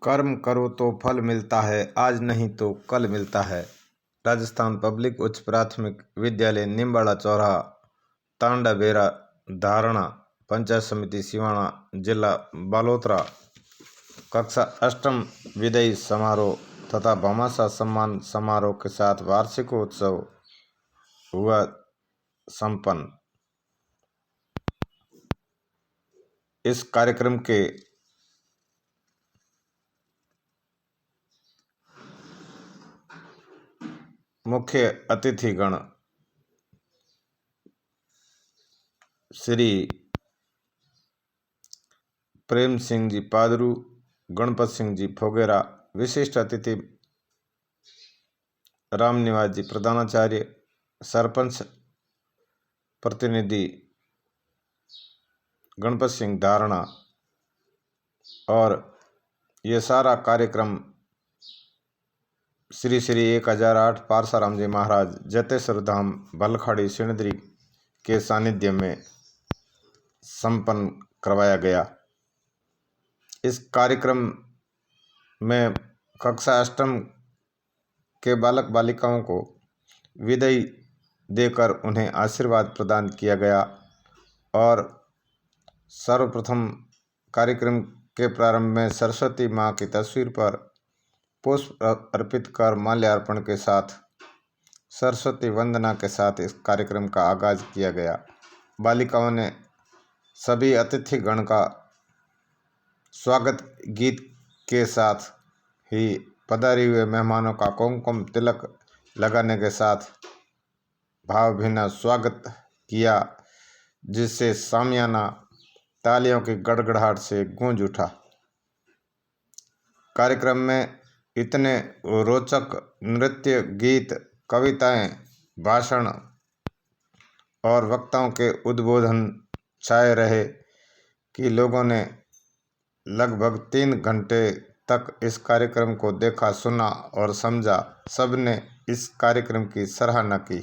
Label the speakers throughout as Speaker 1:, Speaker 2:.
Speaker 1: कर्म करो तो फल मिलता है, आज नहीं तो कल मिलता है। राजस्थान पब्लिक उच्च प्राथमिक विद्यालय निम्बाड़ा चौराहा, तांडा बेरा, धारणा, पंचायत समिति सिवाना, जिला बालोतरा। कक्षा अष्टम विदाई समारोह तथा भामाशाह सम्मान समारोह के साथ वार्षिकोत्सव हुआ संपन्न। इस कार्यक्रम के मुख्य अतिथिगण श्री प्रेम सिंह जी पादरू, गणपत सिंह जी फोगेरा, विशिष्ट अतिथि रामनिवास जी प्रधानाचार्य, सरपंच प्रतिनिधि गणपत सिंह धारणा। और ये सारा कार्यक्रम श्री श्री 1008 पारसाराम जी महाराज जतेश्वर धाम भलखाड़ी सिणद्री के सानिध्य में संपन्न करवाया गया। इस कार्यक्रम में कक्षा अष्टम के बालक बालिकाओं को विदाई देकर उन्हें आशीर्वाद प्रदान किया गया। और सर्वप्रथम कार्यक्रम के प्रारंभ में सरस्वती माँ की तस्वीर पर पुष्प अर्पित कर माल्यार्पण के साथ सरस्वती वंदना के साथ इस कार्यक्रम का आगाज किया गया। बालिकाओं ने सभी अतिथिगण का स्वागत गीत के साथ ही पधारे हुए मेहमानों का कुमकुम तिलक लगाने के साथ भावभीना स्वागत किया, जिससे सामियाना तालियों की गड़गड़ाहट से गूंज उठा। कार्यक्रम में इतने रोचक नृत्य, गीत, कविताएं, भाषण और वक्ताओं के उद्बोधन छाए रहे कि लोगों ने लगभग 3 घंटे तक इस कार्यक्रम को देखा, सुना और समझा। सबने इस कार्यक्रम की सराहना की।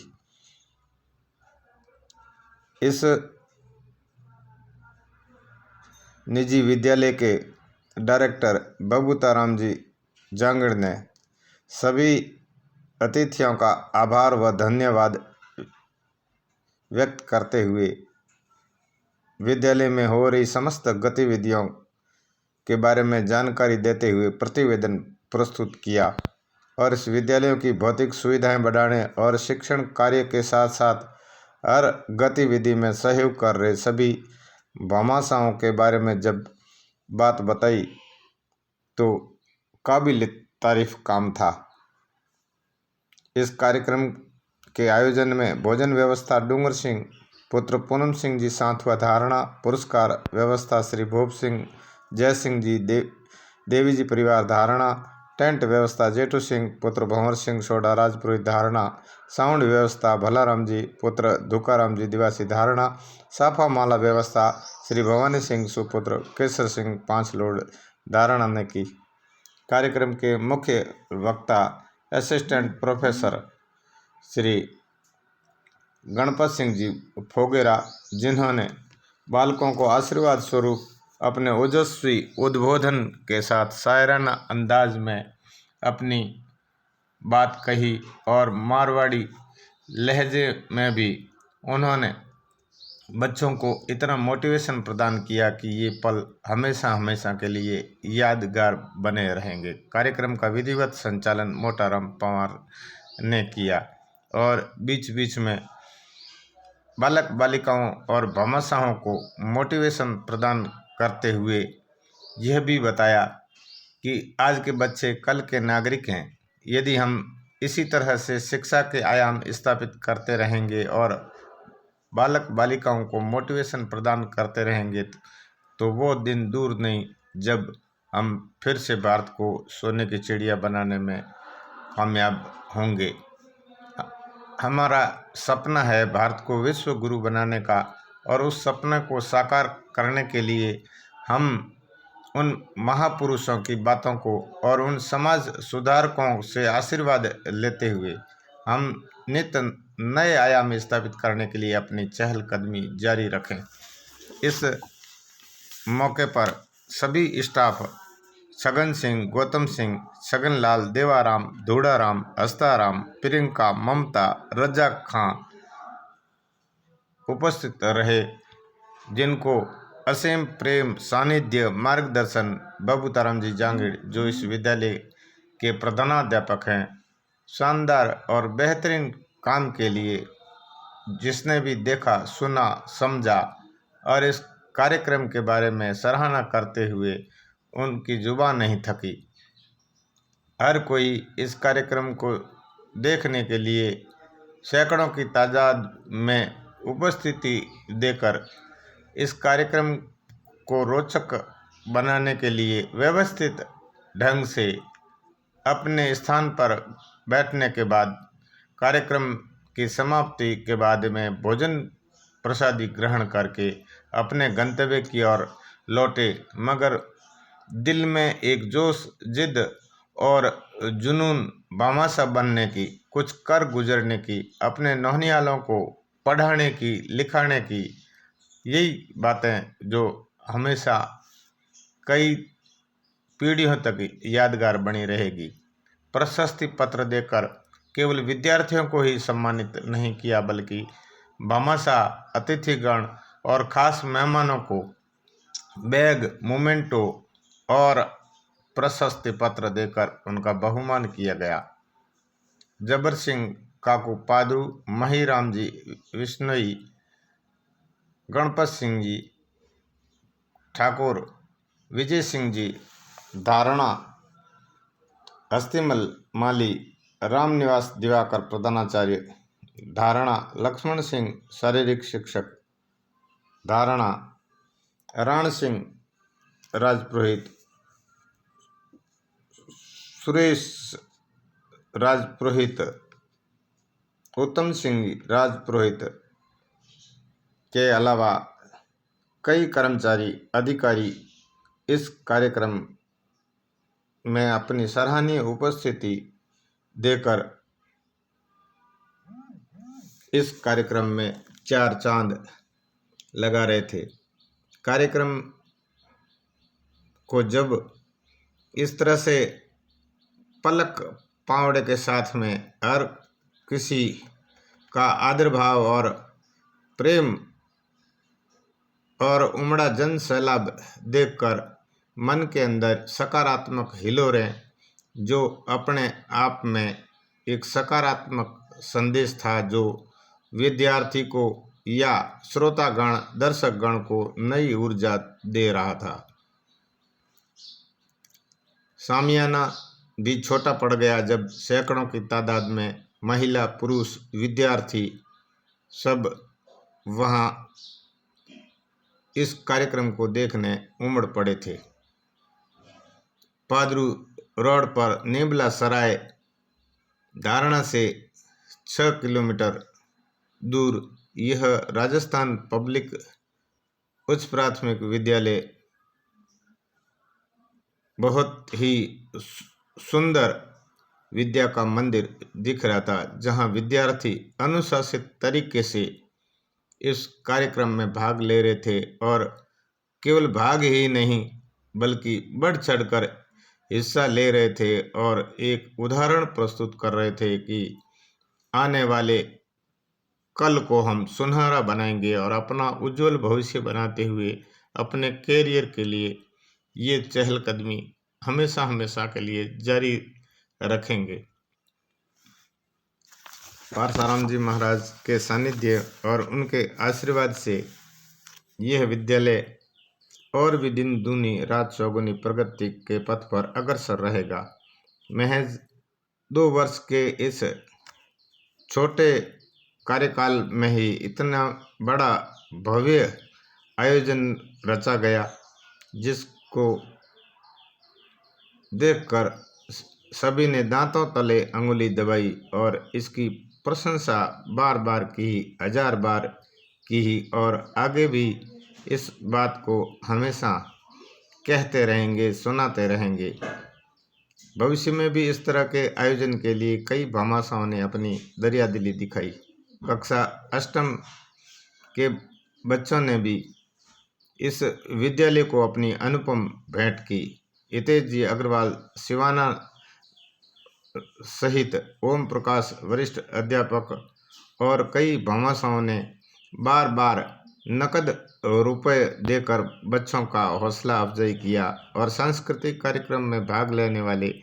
Speaker 1: इस निजी विद्यालय के डायरेक्टर बबूताराम जी जांगड़ ने सभी अतिथियों का आभार व धन्यवाद व्यक्त करते हुए विद्यालय में हो रही समस्त गतिविधियों के बारे में जानकारी देते हुए प्रतिवेदन प्रस्तुत किया। और इस विद्यालयों की भौतिक सुविधाएं बढ़ाने और शिक्षण कार्य के साथ साथ हर गतिविधि में सहयोग कर रहे सभी भामाशाहों के बारे में जब बात बताई तो काबिल तारीफ काम था। इस कार्यक्रम के आयोजन में भोजन व्यवस्था डूंगर सिंह पुत्र पूनम सिंह जी साथवा धारणा, पुरस्कार व्यवस्था श्री भूप सिंह जय सिंह जी देवी जी परिवार धारणा, टेंट व्यवस्था जेठू सिंह पुत्र भंवर सिंह सोडा राजपुरोहित धारणा, साउंड व्यवस्था भलाराम जी पुत्र धुकाराम जी दिवासी धारणा, साफा माला व्यवस्था श्री भवानी सिंह सुपुत्र केसर सिंह 5 लोड धारणा ने की। कार्यक्रम के मुख्य वक्ता असिस्टेंट प्रोफेसर श्री गणपत सिंह जी फोगेरा, जिन्होंने बालकों को आशीर्वाद स्वरूप अपने ओजस्वी उद्बोधन के साथ शायराना अंदाज में अपनी बात कही और मारवाड़ी लहजे में भी उन्होंने बच्चों को इतना मोटिवेशन प्रदान किया कि ये पल हमेशा हमेशा के लिए यादगार बने रहेंगे। कार्यक्रम का विधिवत संचालन मोटाराम पवार ने किया और बीच बीच में बालक बालिकाओं और भामाशाहों को मोटिवेशन प्रदान करते हुए यह भी बताया कि आज के बच्चे कल के नागरिक हैं। यदि हम इसी तरह से शिक्षा के आयाम स्थापित करते रहेंगे और बालक बालिकाओं को मोटिवेशन प्रदान करते रहेंगे तो वो दिन दूर नहीं जब हम फिर से भारत को सोने की चिड़िया बनाने में कामयाब होंगे। हमारा सपना है भारत को विश्व गुरु बनाने का, और उस सपने को साकार करने के लिए हम उन महापुरुषों की बातों को और उन समाज सुधारकों से आशीर्वाद लेते हुए हम नित्य नए आयाम स्थापित करने के लिए अपनी चहलकदमी जारी रखें। इस मौके पर सभी स्टाफ छगन सिंह, गौतम सिंह, छगनलाल, देवाराम, धूड़ाराम, हस्ताराम, प्रियंका, ममता, रज्जाक खां उपस्थित रहे, जिनको असीम प्रेम, सानिध्य, मार्गदर्शन बबूताराम जी जांगिड़, जो इस विद्यालय के प्रधानाध्यापक हैं, शानदार और बेहतरीन काम के लिए जिसने भी देखा, सुना, समझा और इस कार्यक्रम के बारे में सराहना करते हुए उनकी जुबान नहीं थकी। हर कोई इस कार्यक्रम को देखने के लिए सैकड़ों की तादाद में उपस्थिति देकर इस कार्यक्रम को रोचक बनाने के लिए व्यवस्थित ढंग से अपने स्थान पर बैठने के बाद कार्यक्रम की समाप्ति के बाद में भोजन प्रसादी ग्रहण करके अपने गंतव्य की ओर लौटे, मगर दिल में एक जोश, जिद और जुनून, भामाशाह बनने की, कुछ कर गुजरने की, अपने नौनियालों को पढ़ाने की, लिखाने की, यही बातें जो हमेशा कई पीढ़ियों तक यादगार बनी रहेगी। प्रशस्ति पत्र देकर केवल विद्यार्थियों को ही सम्मानित नहीं किया, बल्कि भामाशाह, अतिथिगण और खास मेहमानों को बैग, मोमेंटो और प्रशस्ति पत्र देकर उनका बहुमान किया गया। जबर सिंह काकू पादरू, महीराम जी विश्नोई, गणपत सिंह जी ठाकुर, विजय सिंह जी धारणा, हस्तिमल माली, रामनिवास दिवाकर प्रधानाचार्य धारणा, लक्ष्मण सिंह शारीरिक शिक्षक धारणा, राण सिंह राजपुरोहित, सुरेश राजपुरोहित, उत्तम सिंह राजपुरोहित के अलावा कई कर्मचारी, अधिकारी इस कार्यक्रम में अपनी सराहनीय उपस्थिति देकर इस कार्यक्रम में चार चांद लगा रहे थे। कार्यक्रम को जब इस तरह से पलक पावड़े के साथ में हर किसी का आदर भाव और प्रेम और उमड़ा जन सैलाब देखकर मन के अंदर सकारात्मक हिलोरें, जो अपने आप में एक सकारात्मक संदेश था, जो विद्यार्थी को या श्रोतागण, दर्शकगण को नई ऊर्जा दे रहा था। सामियाना भी छोटा पड़ गया जब सैकड़ों की तादाद में महिला, पुरुष, विद्यार्थी सब वहाँ इस कार्यक्रम को देखने उमड़ पड़े थे। पादरू रोड पर नेबला सराय धारणा से 6 किलोमीटर दूर यह राजस्थान पब्लिक उच्च प्राथमिक विद्यालय बहुत ही सुंदर विद्या का मंदिर दिख रहा था, जहां विद्यार्थी अनुशासित तरीके से इस कार्यक्रम में भाग ले रहे थे और केवल भाग ही नहीं बल्कि बढ़ चढ़कर हिस्सा ले रहे थे और एक उदाहरण प्रस्तुत कर रहे थे कि आने वाले कल को हम सुनहरा बनाएंगे और अपना उज्जवल भविष्य बनाते हुए अपने कैरियर के लिए ये चहलकदमी हमेशा हमेशा के लिए जारी रखेंगे। परसाराम जी महाराज के सानिध्य और उनके आशीर्वाद से यह विद्यालय और भी दिन दूनी रात चौगुनी प्रगति के पथ पर अग्रसर रहेगा। महज 2 वर्ष के इस छोटे कार्यकाल में ही इतना बड़ा भव्य आयोजन रचा गया, जिसको देखकर सभी ने दांतों तले अंगुली दबाई और इसकी प्रशंसा बार बार की, 1000 बार की और आगे भी इस बात को हमेशा कहते रहेंगे, सुनाते रहेंगे। भविष्य में भी इस तरह के आयोजन के लिए कई भामाशाहों ने अपनी दरियादिली दिखाई। कक्षा 8वीं के बच्चों ने भी इस विद्यालय को अपनी अनुपम भेंट की हितेश जी अग्रवाल शिवाना सहित ओम प्रकाश वरिष्ठ अध्यापक और कई भामाशाहों ने बार बार नकद रुपए देकर बच्चों का हौसला अफजाई किया और सांस्कृतिक कार्यक्रम में भाग लेने वाले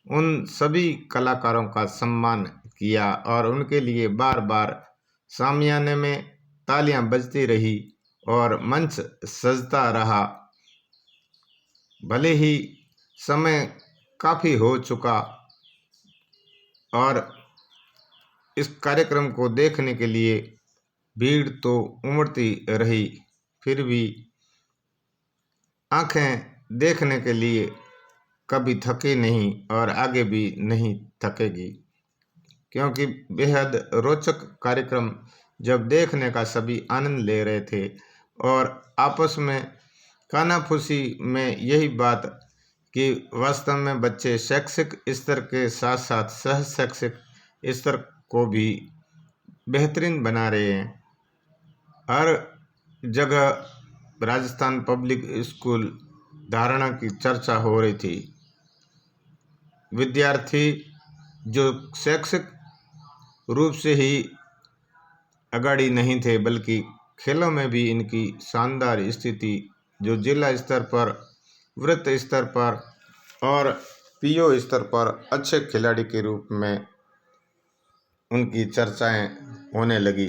Speaker 1: उन सभी कलाकारों का सम्मान किया और उनके लिए बार बार सामियाने में तालियां बजती रही और मंच सजता रहा। भले ही समय काफ़ी हो चुका और इस कार्यक्रम को देखने के लिए भीड़ तो उमड़ती रही, फिर भी आंखें देखने के लिए कभी थकी नहीं और आगे भी नहीं थकेगी, क्योंकि बेहद रोचक कार्यक्रम जब देखने का सभी आनंद ले रहे थे और आपस में कानाफूसी में यही बात कि वास्तव में बच्चे शैक्षिक स्तर के साथ साथ सह शैक्षिक स्तर को भी बेहतरीन बना रहे हैं। हर जगह राजस्थान पब्लिक स्कूल धारणा की चर्चा हो रही थी। विद्यार्थी जो शैक्षिक रूप से ही अगाड़ी नहीं थे, बल्कि खेलों में भी इनकी शानदार स्थिति जो जिला स्तर पर, वृत्त स्तर पर और पीओ स्तर पर अच्छे खिलाड़ी के रूप में उनकी चर्चाएं होने लगी।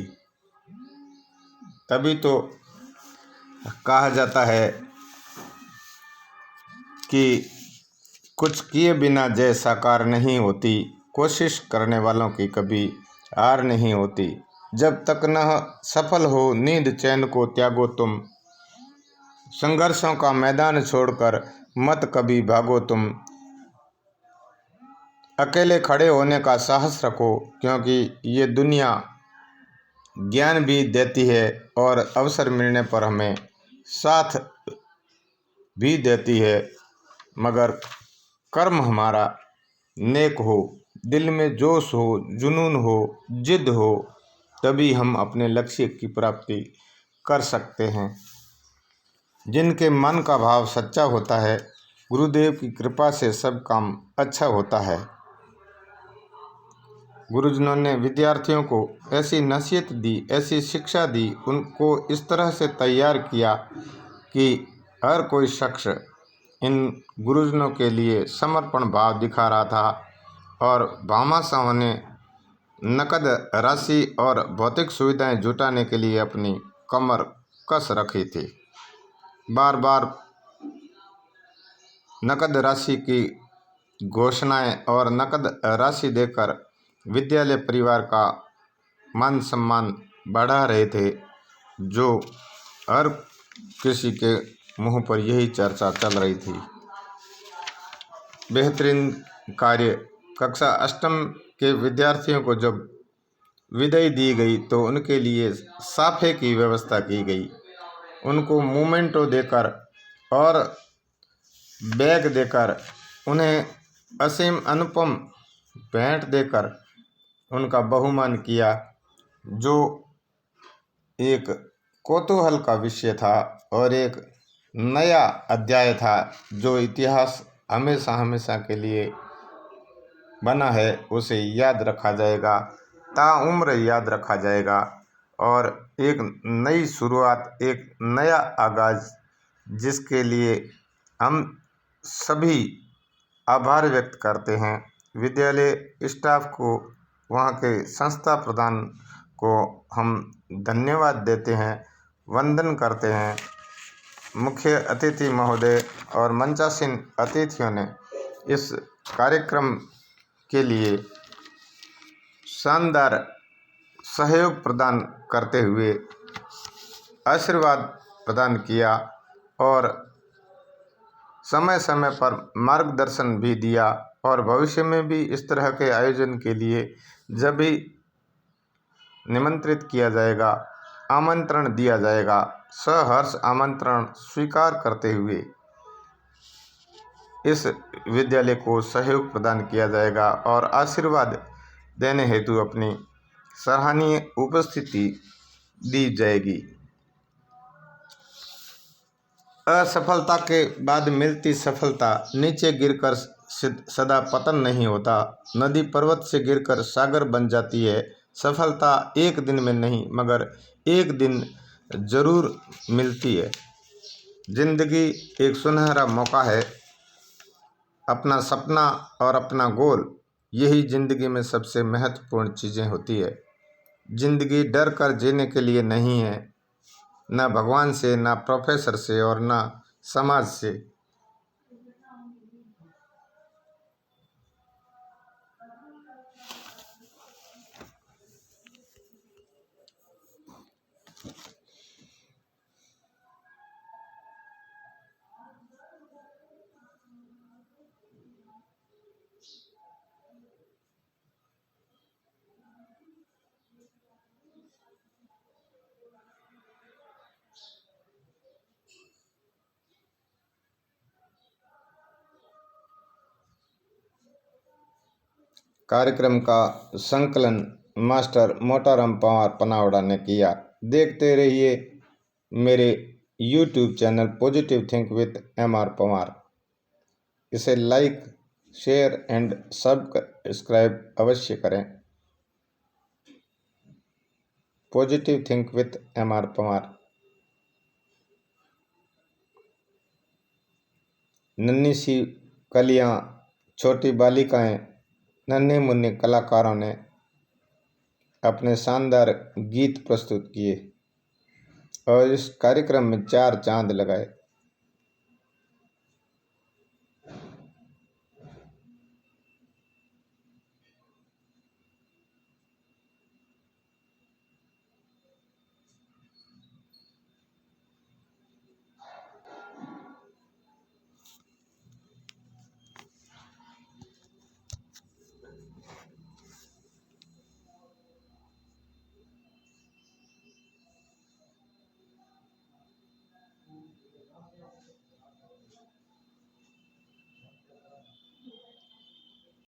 Speaker 1: तभी तो कहा जाता है कि कुछ किए बिना जय साकार नहीं होती, कोशिश करने वालों की कभी हार नहीं होती। जब तक न सफल हो नींद चैन को त्यागो तुम, संघर्षों का मैदान छोड़कर मत कभी भागो तुम। अकेले खड़े होने का साहस रखो, क्योंकि ये दुनिया ज्ञान भी देती है और अवसर मिलने पर हमें साथ भी देती है, मगर कर्म हमारा नेक हो, दिल में जोश हो, जुनून हो, जिद हो, तभी हम अपने लक्ष्य की प्राप्ति कर सकते हैं। जिनके मन का भाव सच्चा होता है, गुरुदेव की कृपा से सब काम अच्छा होता है। गुरुजनों ने विद्यार्थियों को ऐसी नसीहत दी, ऐसी शिक्षा दी, उनको इस तरह से तैयार किया कि हर कोई शख्स इन गुरुजनों के लिए समर्पण भाव दिखा रहा था और भामाशाहों ने नकद राशि और भौतिक सुविधाएं जुटाने के लिए अपनी कमर कस रखी थी। बार बार नकद राशि की घोषणाएं और नकद राशि देकर विद्यालय परिवार का मान सम्मान बढ़ा रहे थे, जो हर किसी के मुंह पर यही चर्चा चल रही थी। बेहतरीन कार्य। कक्षा अष्टम के विद्यार्थियों को जब विदाई दी गई तो उनके लिए साफे की व्यवस्था की गई, उनको मोमेंटो देकर और बैग देकर, उन्हें असीम अनुपम भेंट देकर उनका बहुमान किया, जो एक कौतूहल का विषय था और एक नया अध्याय था, जो इतिहास हमेशा हमेशा के लिए बना है, उसे याद रखा जाएगा, ताउम्र याद रखा जाएगा और एक नई शुरुआत, एक नया आगाज, जिसके लिए हम सभी आभार व्यक्त करते हैं। विद्यालय स्टाफ को, वहाँ के संस्था प्रधान को हम धन्यवाद देते हैं, वंदन करते हैं। मुख्य अतिथि महोदय और मंचासीन अतिथियों ने इस कार्यक्रम के लिए शानदार सहयोग प्रदान करते हुए आशीर्वाद प्रदान किया और समय समय पर मार्गदर्शन भी दिया और भविष्य में भी इस तरह के आयोजन के लिए जब भी निमंत्रित किया जाएगा, आमंत्रण दिया जाएगा, सहर्ष आमंत्रण स्वीकार करते हुए इस विद्यालय को सहयोग प्रदान किया जाएगा और आशीर्वाद देने हेतु अपनी सराहनीय उपस्थिति दी जाएगी। असफलता के बाद मिलती सफलता नीचे गिरकर सदा पतन नहीं होता। नदी पर्वत से गिरकर सागर बन जाती है। सफलता एक दिन में नहीं मगर एक दिन जरूर मिलती है। जिंदगी एक सुनहरा मौका है। अपना सपना और अपना गोल, यही जिंदगी में सबसे महत्वपूर्ण चीज़ें होती है। जिंदगी डर कर जीने के लिए नहीं है, ना भगवान से, ना प्रोफेसर से और ना समाज से। कार्यक्रम का संकलन मास्टर मोटाराम पवार पनावड़ा ने किया। देखते रहिए मेरे YouTube channel positive think with MR Pawar. इसे लाइक, शेयर एंड सब्सक्राइब अवश्य करें। Positive think with MR Pawar. नन्ही सी कलियां, छोटी बालिकाएं, नन्हे मुन्ने कलाकारों ने अपने शानदार गीत प्रस्तुत किए और इस कार्यक्रम में 4 चांद लगाए।